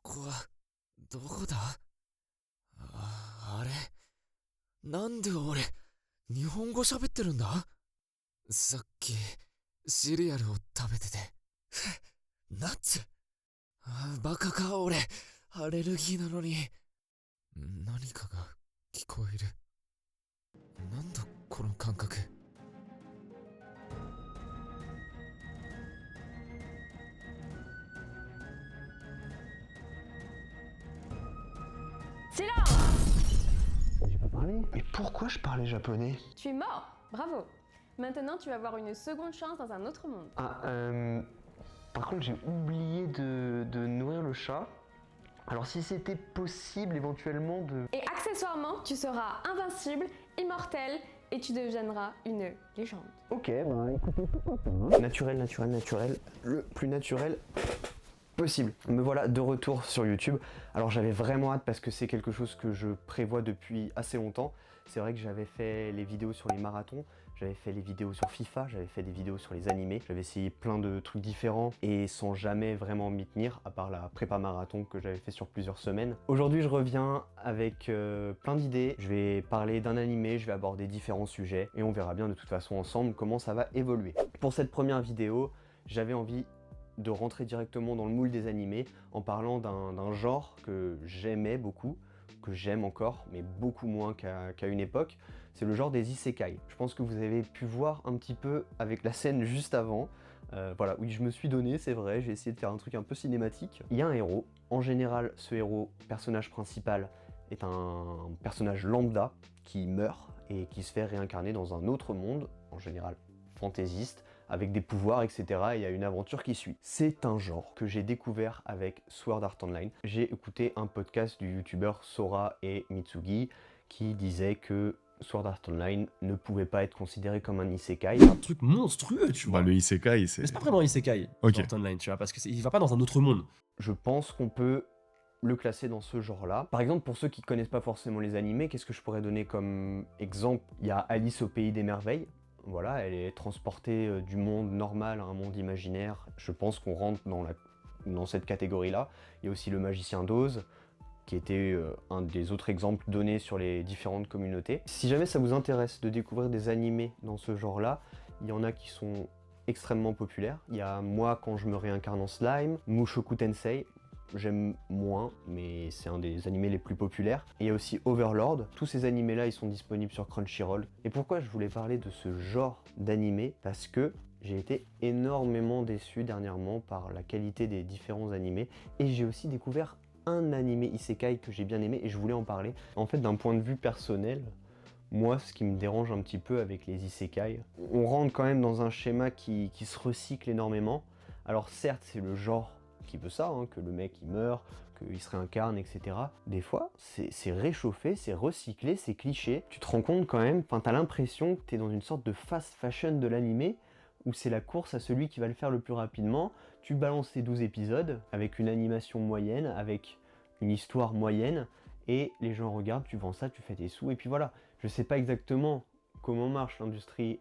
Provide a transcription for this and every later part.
ここはどこだ？あれ、なんで俺日本語喋ってるんだ？さっきシリアルを食べててナッツ。バカか俺、アレルギーなのに。何かが聞こえる。なんだこの感覚。J'ai pas parlé. Mais pourquoi je parlais japonais? Tu es mort, bravo. Maintenant, tu vas avoir une seconde chance dans un autre monde. Par contre, j'ai oublié de nourrir le chat. Alors si c'était possible éventuellement de... Et accessoirement, tu seras invincible, immortel et tu deviendras une légende. Ok, bah écoutez, pourquoi pas. Naturel, le plus naturel possible. Me voilà de retour sur YouTube. Alors j'avais vraiment hâte parce que c'est quelque chose que je prévois depuis assez longtemps. C'est vrai que j'avais fait les vidéos sur les marathons, j'avais fait les vidéos sur FIFA, j'avais fait des vidéos sur les animés, j'avais essayé plein de trucs différents et sans jamais vraiment m'y tenir, à part la prépa marathon que j'avais fait sur plusieurs semaines. Aujourd'hui je reviens avec plein d'idées, je vais parler d'un animé, je vais aborder différents sujets et on verra bien de toute façon ensemble comment ça va évoluer. Pour cette première vidéo, j'avais envie de rentrer directement dans le moule des animés en parlant d'un genre que j'aimais beaucoup, que j'aime encore, mais beaucoup moins qu'à une époque. C'est le genre des isekai. Je pense que vous avez pu voir un petit peu avec la scène juste avant. Voilà, oui, je me suis donné, c'est vrai, j'ai essayé de faire un truc un peu cinématique. Il y a un héros. En général, ce héros, personnage principal, est un personnage lambda qui meurt et qui se fait réincarner dans un autre monde, en général fantaisiste, avec des pouvoirs, etc. Et il y a une aventure qui suit. C'est un genre que j'ai découvert avec Sword Art Online. J'ai écouté un podcast du youtubeur Sora et Mitsugi qui disait que Sword Art Online ne pouvait pas être considéré comme un isekai. Un truc monstrueux, tu vois. Bah, le isekai, c'est... Mais c'est pas vraiment un isekai, Ok. Sword Art Online, tu vois, parce qu'il va pas dans un autre monde. Je pense qu'on peut le classer dans ce genre-là. Par exemple, pour ceux qui connaissent pas forcément les animés, qu'est-ce que je pourrais donner comme exemple? Il y a Alice au pays des merveilles. Voilà, elle est transportée du monde normal à un monde imaginaire. Je pense qu'on rentre dans cette catégorie-là. Il y a aussi le magicien d'Oz, qui était un des autres exemples donnés sur les différentes communautés. Si jamais ça vous intéresse de découvrir des animés dans ce genre-là, il y en a qui sont extrêmement populaires. Il y a Moi quand je me réincarne en slime, Mushoku Tensei, j'aime moins, mais c'est un des animés les plus populaires. Et il y a aussi Overlord. Tous ces animés-là, ils sont disponibles sur Crunchyroll. Et pourquoi je voulais parler de ce genre d'animé? Parce que j'ai été énormément déçu dernièrement par la qualité des différents animés. Et j'ai aussi découvert un animé isekai que j'ai bien aimé et je voulais en parler. En fait, d'un point de vue personnel, moi, ce qui me dérange un petit peu avec les isekai, on rentre quand même dans un schéma qui se recycle énormément. Alors certes, c'est le genre qui veut ça, hein, que le mec il meurt, qu'il se réincarne, etc. Des fois, c'est réchauffé, c'est recyclé, c'est cliché. Tu te rends compte quand même, enfin t'as l'impression que t'es dans une sorte de fast fashion de l'animé, où c'est la course à celui qui va le faire le plus rapidement. Tu balances tes 12 épisodes, avec une animation moyenne, avec une histoire moyenne, et les gens regardent, tu vends ça, tu fais tes sous, et puis voilà. Je sais pas exactement comment marche l'industrie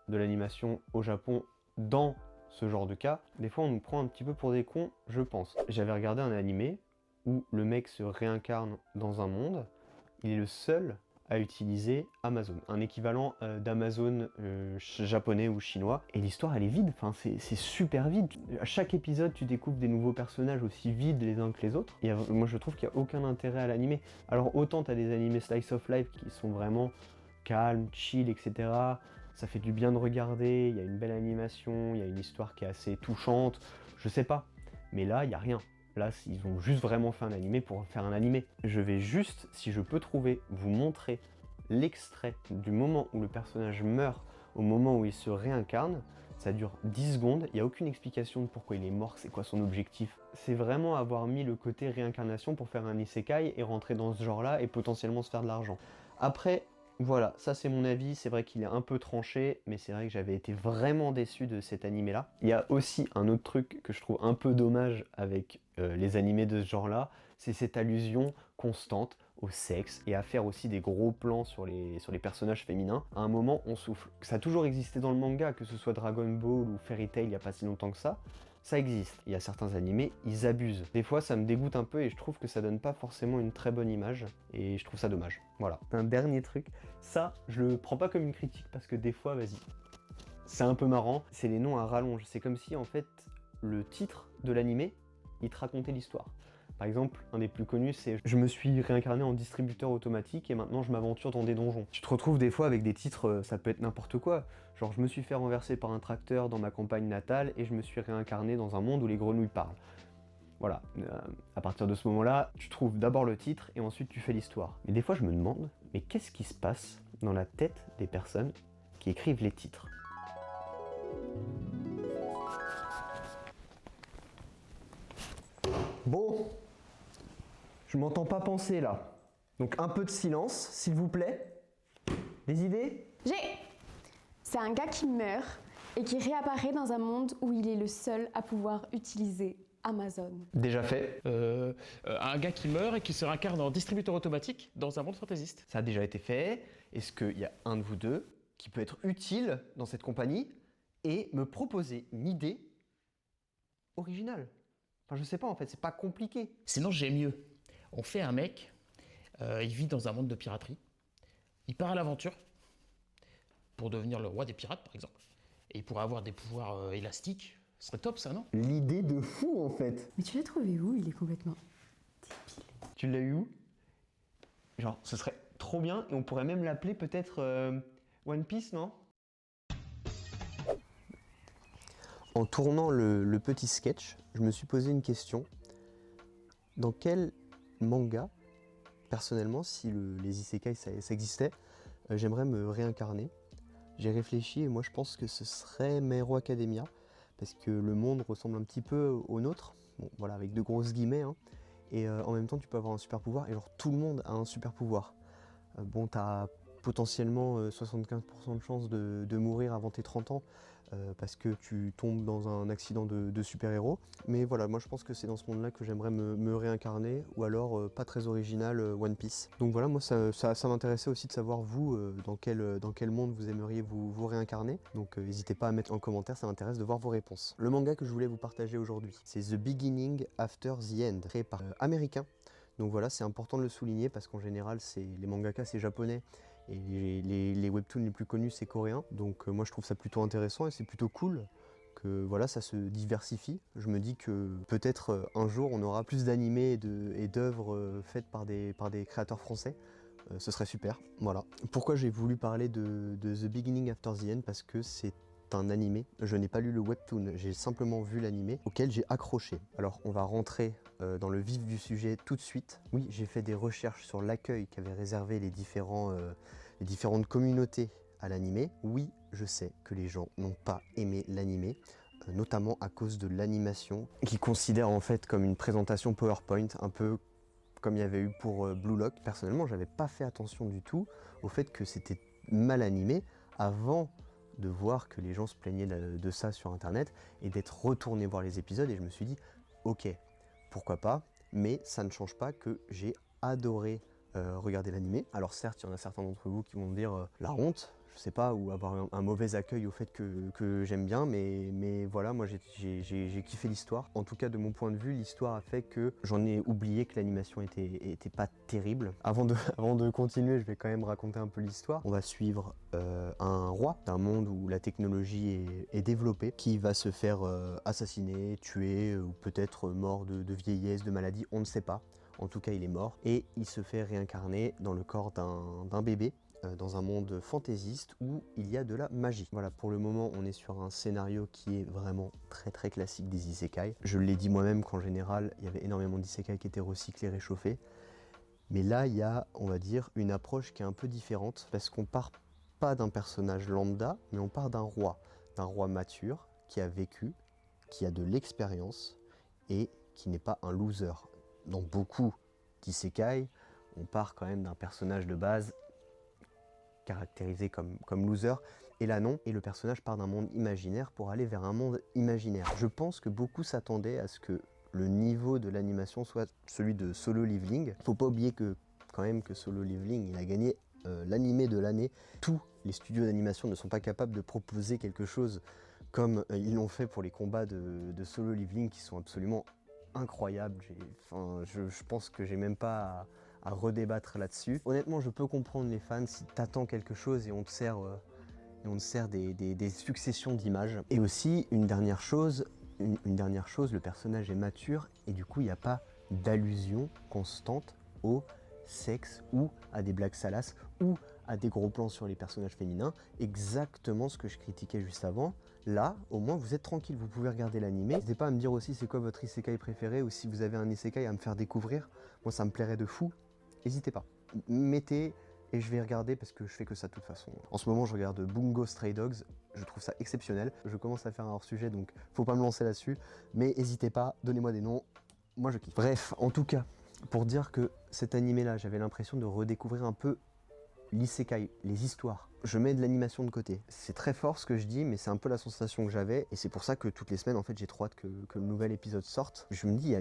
de l'animation au Japon dans ce genre de cas. Des fois on nous prend un petit peu pour des cons, je pense. J'avais regardé un animé où le mec se réincarne dans un monde, il est le seul a utilisé Amazon, un équivalent d'Amazon japonais ou chinois. Et l'histoire, elle est vide, enfin, c'est super vide. À chaque épisode, tu découvres des nouveaux personnages aussi vides les uns que les autres. Moi, je trouve qu'il n'y a aucun intérêt à l'animer. Alors, autant tu as des animés slice of life qui sont vraiment calmes, chill, etc. Ça fait du bien de regarder, il y a une belle animation, il y a une histoire qui est assez touchante, je sais pas. Mais là, il n'y a rien. Là, ils ont juste vraiment fait un animé pour faire un animé. Je vais juste, si je peux trouver, vous montrer l'extrait du moment où le personnage meurt au moment où il se réincarne. Ça dure 10 secondes, il n'y a aucune explication de pourquoi il est mort, c'est quoi son objectif. C'est vraiment avoir mis le côté réincarnation pour faire un isekai et rentrer dans ce genre-là et potentiellement se faire de l'argent. Après, voilà, ça c'est mon avis, c'est vrai qu'il est un peu tranché, mais c'est vrai que j'avais été vraiment déçu de cet animé-là. Il y a aussi un autre truc que je trouve un peu dommage avec les animés de ce genre-là, c'est cette allusion constante au sexe et à faire aussi des gros plans sur les personnages féminins. À un moment, on souffle. Ça a toujours existé dans le manga, que ce soit Dragon Ball ou Fairy Tail il n'y a pas si longtemps que ça existe. Il y a certains animés, ils abusent. Des fois, ça me dégoûte un peu et je trouve que ça donne pas forcément une très bonne image et je trouve ça dommage. Voilà. Un dernier truc, ça, je le prends pas comme une critique parce que des fois, vas-y, c'est un peu marrant, c'est les noms à rallonge. C'est comme si, en fait, le titre de l'animé, il te racontait l'histoire. Par exemple, un des plus connus, c'est « Je me suis réincarné en distributeur automatique et maintenant je m'aventure dans des donjons ». Tu te retrouves des fois avec des titres, ça peut être n'importe quoi. Genre « Je me suis fait renverser par un tracteur dans ma campagne natale et je me suis réincarné dans un monde où les grenouilles parlent ». Voilà, à partir de ce moment-là, tu trouves d'abord le titre et ensuite tu fais l'histoire. Mais des fois je me demande, mais qu'est-ce qui se passe dans la tête des personnes qui écrivent les titres ? Bon, je m'entends pas penser là. Donc un peu de silence, s'il vous plaît. Des idées ? C'est un gars qui meurt et qui réapparaît dans un monde où il est le seul à pouvoir utiliser Amazon. Déjà fait. Un gars qui meurt et qui se réincarne en distributeur automatique dans un monde fantaisiste. Ça a déjà été fait. Est-ce qu'il y a un de vous deux qui peut être utile dans cette compagnie et me proposer une idée originale ? Enfin, je sais pas en fait, c'est pas compliqué. Sinon, j'ai mieux. On fait un mec, il vit dans un monde de piraterie. Il part à l'aventure pour devenir le roi des pirates, par exemple. Et il pourrait avoir des pouvoirs élastiques. Ce serait top, ça, non ? L'idée de fou en fait. Mais tu l'as trouvé où ? Il est complètement débile. Tu l'as eu où ? Genre, ce serait trop bien et on pourrait même l'appeler peut-être One Piece, non ? En tournant le petit sketch, je me suis posé une question. Dans quel manga, personnellement, si les isekai ça existait, j'aimerais me réincarner ? J'ai réfléchi et moi je pense que ce serait My Hero Academia, parce que le monde ressemble un petit peu au nôtre, bon voilà, avec de grosses guillemets, hein, et en même temps tu peux avoir un super pouvoir, et genre tout le monde a un super pouvoir. Bon, t'as potentiellement 75% de chances de mourir avant tes 30 ans, parce que tu tombes dans un accident de super-héros. Mais voilà, moi je pense que c'est dans ce monde-là que j'aimerais me réincarner, ou alors, pas très original, One Piece. Donc voilà, moi ça m'intéressait aussi de savoir vous, dans quel monde vous aimeriez vous réincarner. Donc n'hésitez pas à mettre en commentaire, ça m'intéresse de voir vos réponses. Le manga que je voulais vous partager aujourd'hui, c'est The Beginning After the End, créé par américain. Donc voilà, c'est important de le souligner parce qu'en général, les mangakas c'est japonais et les webtoons les plus connus c'est coréen. Donc moi je trouve ça plutôt intéressant et c'est plutôt cool que voilà, ça se diversifie. Je me dis que peut-être un jour on aura plus d'animés et d'œuvres faites par des créateurs français. Ce serait super, voilà. Pourquoi j'ai voulu parler de The Beginning After the End ? Parce que c'est un animé, je n'ai pas lu le webtoon, j'ai simplement vu l'animé auquel j'ai accroché. Alors on va rentrer dans le vif du sujet tout de suite. Oui, j'ai fait des recherches sur l'accueil qu'avaient réservé les différentes communautés à l'animé. Oui, je sais que les gens n'ont pas aimé l'animé, notamment à cause de l'animation, qu'ils considèrent en fait comme une présentation PowerPoint, un peu comme il y avait eu pour Blue Lock. Personnellement, j'avais pas fait attention du tout au fait que c'était mal animé avant de voir que les gens se plaignaient de ça sur internet et d'être retourné voir les épisodes, et je me suis dit ok, pourquoi pas, mais ça ne change pas que j'ai adoré regarder l'animé. Alors certes, il y en a certains d'entre vous qui vont me dire la honte, je sais pas, ou avoir un mauvais accueil au fait que j'aime bien, mais voilà, moi j'ai kiffé l'histoire. En tout cas, de mon point de vue, l'histoire a fait que j'en ai oublié que l'animation était pas terrible. Avant de continuer, je vais quand même raconter un peu l'histoire. On va suivre un roi d'un monde où la technologie est développée, qui va se faire assassiner, tuer, ou peut-être mort de vieillesse, de maladie, on ne sait pas. En tout cas, il est mort, et il se fait réincarner dans le corps d'un bébé, dans un monde fantaisiste où il y a de la magie. Voilà, pour le moment, on est sur un scénario qui est vraiment très très classique des isekai. Je l'ai dit moi-même qu'en général, il y avait énormément d'isekai qui étaient recyclés, réchauffés. Mais là, il y a, on va dire, une approche qui est un peu différente, parce qu'on part pas d'un personnage lambda, mais on part d'un roi mature, qui a vécu, qui a de l'expérience, et qui n'est pas un loser. Dans beaucoup d'isekai, on part quand même d'un personnage de base caractérisé comme loser, et là non, et le personnage part d'un monde imaginaire pour aller vers un monde imaginaire. Je pense que beaucoup s'attendaient à ce que le niveau de l'animation soit celui de Solo Leveling. Faut pas oublier que quand même que Solo Leveling, il a gagné l'animé de l'année. Tous les studios d'animation ne sont pas capables de proposer quelque chose comme ils l'ont fait pour les combats de Solo Leveling, qui sont absolument incroyables. Je pense que j'ai même pas à redébattre là-dessus. Honnêtement, je peux comprendre les fans si t'attends quelque chose et on te sert des successions d'images. Et aussi, une dernière chose, le personnage est mature et du coup, il n'y a pas d'allusion constante au sexe ou à des blagues salaces ou à des gros plans sur les personnages féminins. Exactement ce que je critiquais juste avant. Là, au moins, vous êtes tranquille, vous pouvez regarder l'animé. N'hésitez pas à me dire aussi c'est quoi votre isekai préféré, ou si vous avez un isekai à me faire découvrir. Moi, ça me plairait de fou. N'hésitez pas. Mettez et je vais regarder parce que je fais que ça de toute façon. En ce moment, je regarde Bungo Stray Dogs. Je trouve ça exceptionnel. Je commence à faire un hors-sujet, donc faut pas me lancer là-dessus. Mais n'hésitez pas, donnez-moi des noms. Moi, je kiffe. Bref, en tout cas, pour dire que cet animé-là, j'avais l'impression de redécouvrir un peu l'isekai, les histoires. Je mets de l'animation de côté. C'est très fort ce que je dis, mais c'est un peu la sensation que j'avais, et c'est pour ça que toutes les semaines, en fait, j'ai trop hâte que le nouvel épisode sorte. Je me dis,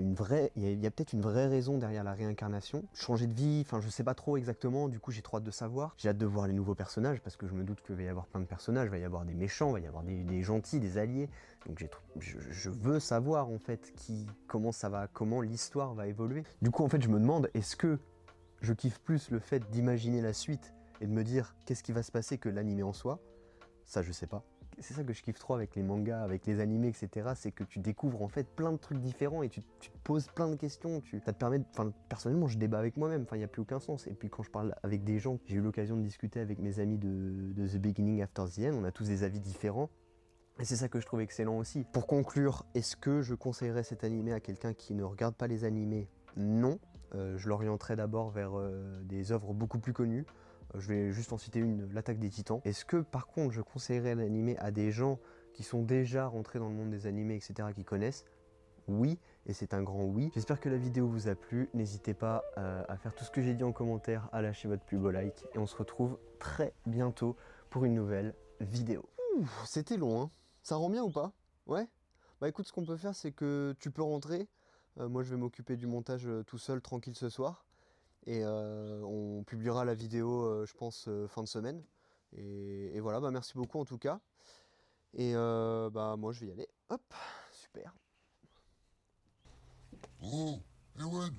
il y a peut-être une vraie raison derrière la réincarnation. Changer de vie, enfin, je sais pas trop exactement, du coup, j'ai trop hâte de savoir. J'ai hâte de voir les nouveaux personnages, parce que je me doute qu'il va y avoir plein de personnages, il va y avoir des méchants, il va y avoir des gentils, des alliés. Donc je veux savoir, en fait, comment l'histoire va évoluer. Du coup, en fait, je me demande, est-ce que je kiffe plus le fait d'imaginer la suite et de me dire qu'est-ce qui va se passer que l'animé en soi? Ça, je sais pas. C'est ça que je kiffe trop avec les mangas, avec les animés, etc. C'est que tu découvres en fait plein de trucs différents et tu te poses plein de questions. Ça te permet personnellement, je débat avec moi-même. Il n'y a plus aucun sens. Et puis quand je parle avec des gens, j'ai eu l'occasion de discuter avec mes amis de The Beginning After the End. On a tous des avis différents. Et c'est ça que je trouve excellent aussi. Pour conclure, est-ce que je conseillerais cet animé à quelqu'un qui ne regarde pas les animés? Non. Je l'orienterais d'abord vers des œuvres beaucoup plus connues. Je vais juste en citer une, L'Attaque des Titans. Est-ce que par contre je conseillerais l'animé à des gens qui sont déjà rentrés dans le monde des animés, etc., qui connaissent? Oui, et c'est un grand oui. J'espère que la vidéo vous a plu. N'hésitez pas à faire tout ce que j'ai dit en commentaire, à lâcher votre plus beau like, et on se retrouve très bientôt pour une nouvelle vidéo. C'était long, hein? Ça rend bien ou pas? Ouais? Bah écoute, ce qu'on peut faire, c'est que tu peux rentrer. Moi, je vais m'occuper du montage tout seul, tranquille ce soir. Et on publiera la vidéo, je pense, fin de semaine. Et voilà, bah merci beaucoup en tout cas. Et bah moi je vais y aller. Hop, super. Oh, Ewan,